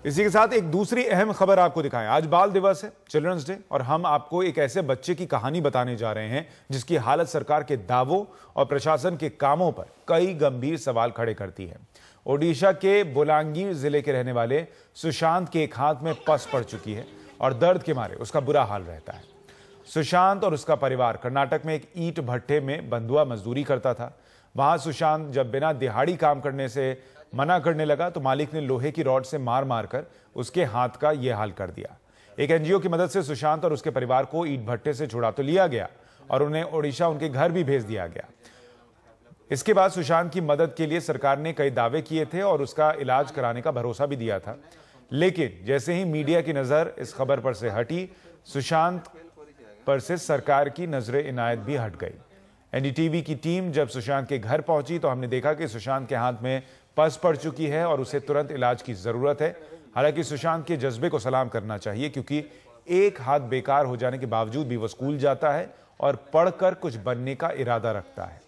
इसी के साथ एक दूसरी अहम खबर आपको दिखाएं। आज बाल दिवस है, चिल्ड्रंस डे, और हम आपको एक ऐसे बच्चे की कहानी बताने जा रहे हैं जिसकी हालत सरकार के दावों और प्रशासन के कामों पर कई गंभीर सवाल खड़े करती है। ओडिशा के बोलांगीर जिले के रहने वाले सुशांत के एक हाथ में पस पड़ चुकी है और दर्द के मारे उसका बुरा हाल रहता है। सुशांत और उसका परिवार कर्नाटक में एक ईंट भट्टे में बंधुआ मजदूरी करता था। वहां सुशांत जब बिना दिहाड़ी काम करने से मना करने लगा तो मालिक ने लोहे की रॉड से मार मारकर उसके हाथ का यह हाल कर दिया। एक एनजीओ की मदद से सुशांत और उसके परिवार को ईंट भट्टे से छुड़ा तो लिया गया और उन्हें ओडिशा उनके घर भी भेज दिया गया। इसके बाद सुशांत की मदद के लिए सरकार ने कई दावे किए थे और उसका इलाज कराने का भरोसा भी दिया था, लेकिन जैसे ही मीडिया की नजर इस खबर पर से हटी, सुशांत पर से सरकार की नजरें इनायत भी हट गई। एनडीटीवी की टीम जब सुशांत के घर पहुंची तो हमने देखा कि सुशांत के हाथ में पस पड़ चुकी है और उसे तुरंत इलाज की जरूरत है। हालांकि सुशांत के जज्बे को सलाम करना चाहिए, क्योंकि एक हाथ बेकार हो जाने के बावजूद भी वो स्कूल जाता है और पढ़कर कुछ बनने का इरादा रखता है।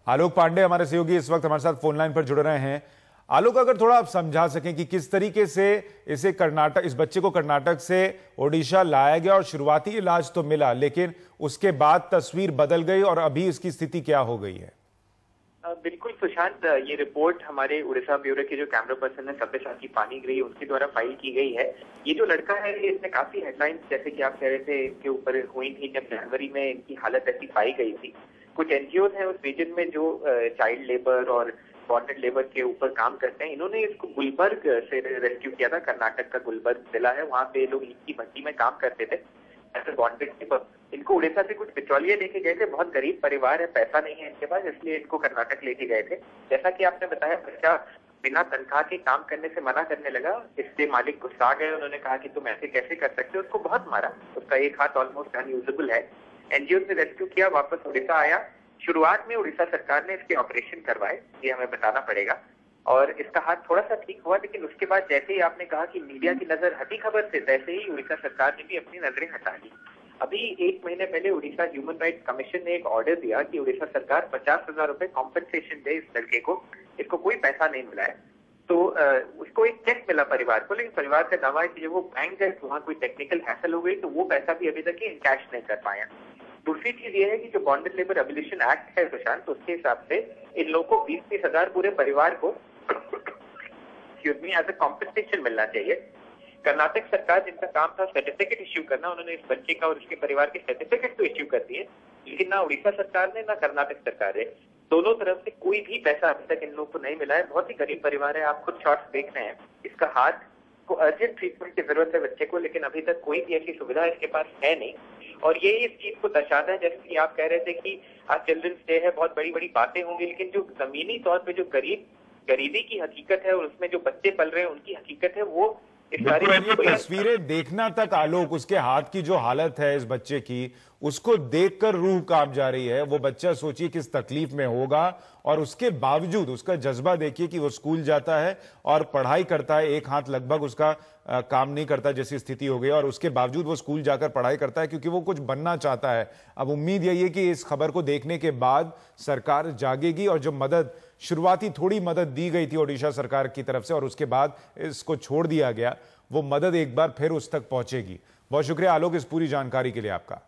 आलोक पांडे हमारे सहयोगी इस वक्त हमारे साथ फोन लाइन पर जुड़ रहे हैं। आलोक, अगर थोड़ा आप समझा सकें कि किस तरीके से इस बच्चे को कर्नाटक से ओडिशा लाया गया और शुरुआती इलाज तो मिला, लेकिन उसके बाद तस्वीर बदल गई और अभी इसकी स्थिति क्या हो गई है? बिल्कुल सुशांत, ये रिपोर्ट हमारे उड़ीसा ब्यूरो के जो कैमरा पर्सन है सब्यसाची पानीग्राही उनके द्वारा फाइल की गई है। ये जो लड़का है इसमें काफी हेडलाइंस, जैसे कि आप कह रहे थे, के ऊपर हुई थी जब जनवरी में इनकी हालत ऐसी पाई गई थी। कुछ एनजीओ हैं उस रीजन में जो चाइल्ड लेबर और बॉन्डेड लेबर के ऊपर काम करते हैं। इन्होंने इसको गुलबर्ग से रेस्क्यू किया था। कर्नाटक का गुलबर्ग जिला है, वहाँ पे लोग ईंट की भट्टी में काम करते थे ऐसे बॉन्डेड लेबर। इनको उड़ीसा से कुछ बिचौलिए लेके गए थे। बहुत गरीब परिवार है, पैसा नहीं है इनके पास, इसलिए इनको कर्नाटक लेके गए थे। जैसा कि आपने बताया, बच्चा बिना तनख्वाह के काम करने से मना करने लगा। इससे मालिक गुस्सा गए, उन्होंने कहा कि तुम ऐसे कैसे कर सकते हो। उसको बहुत मारा, उसका एक हाथ ऑलमोस्ट अनयूजेबल है। एनजीओ ने रेस्क्यू किया, वापस उड़ीसा आया। शुरुआत में उड़ीसा सरकार ने इसके ऑपरेशन करवाए, ये हमें बताना पड़ेगा, और इसका हाथ थोड़ा सा ठीक हुआ। लेकिन उसके बाद जैसे ही आपने कहा कि मीडिया की नजर हटी खबर से, तैसे ही उड़ीसा सरकार ने भी अपनी नजरें हटा ली। अभी 1 महीने पहले उड़ीसा ह्यूमन राइट्स कमीशन ने एक ऑर्डर दिया कि उड़ीसा सरकार 50,000 रुपए कॉम्पनसेशन दे इस लड़के को। इसको कोई पैसा नहीं मिला है, तो उसको एक चेक मिला परिवार को, लेकिन परिवार का दावा है कि जब वो बैंक गए तो वहाँ कोई टेक्निकल हैसल हो गई, तो वो पैसा भी अभी तक कैश नहीं कर पाया। दूसरी चीज ये है कि जो बॉन्डेड लेबर एबोलिशन एक्ट है सुशांत, उसके हिसाब से इन लोगों को 20-30 हजार पूरे परिवार को एज ए कॉम्पनसेशन मिलना चाहिए। कर्नाटक सरकार, जिनका काम था सर्टिफिकेट इश्यू करना, उन्होंने इस बच्चे का और उसके परिवार के सर्टिफिकेट तो इश्यू कर दिए, लेकिन ना उड़ीसा सरकार ने ना कर्नाटक सरकार ने, दोनों तरफ से कोई भी पैसा अभी तक इन लोगों को नहीं मिला है। बहुत ही गरीब परिवार है, आप खुद शॉर्ट्स देख रहे हैं। इसका हाथ को अर्जेंट ट्रीटमेंट की जरूरत है बच्चे को, लेकिन अभी तक कोई भी ऐसी सुविधा इसके पास है नहीं। और ये इस चीज को दर्शाता है, जैसे कि आप कह रहे थे कि आज चिल्ड्रंस डे है, बहुत बड़ी बड़ी बातें होंगी, लेकिन जो जमीनी तौर पे जो गरीबी की हकीकत है और उसमें जो बच्चे पल रहे हैं उनकी हकीकत है, वो इस सारी तस्वीरें देखना तक आलोक, उसके हाथ की जो हालत है इस बच्चे की, उसको देखकर रूह कांप जा रही है। वो बच्चा सोचिए किस तकलीफ में होगा, और उसके बावजूद उसका जज्बा देखिए कि वो स्कूल जाता है और पढ़ाई करता है। एक हाथ लगभग उसका काम नहीं करता जैसी स्थिति हो गई, और उसके बावजूद वो स्कूल जाकर पढ़ाई करता है क्योंकि वो कुछ बनना चाहता है। अब उम्मीद यही है कि इस खबर को देखने के बाद सरकार जागेगी और जो मदद, शुरुआती थोड़ी मदद दी गई थी ओडिशा सरकार की तरफ से और उसके बाद इसको छोड़ दिया गया, वो मदद एक बार फिर उस तक पहुंचेगी। बहुत शुक्रिया आलोक इस पूरी जानकारी के लिए आपका।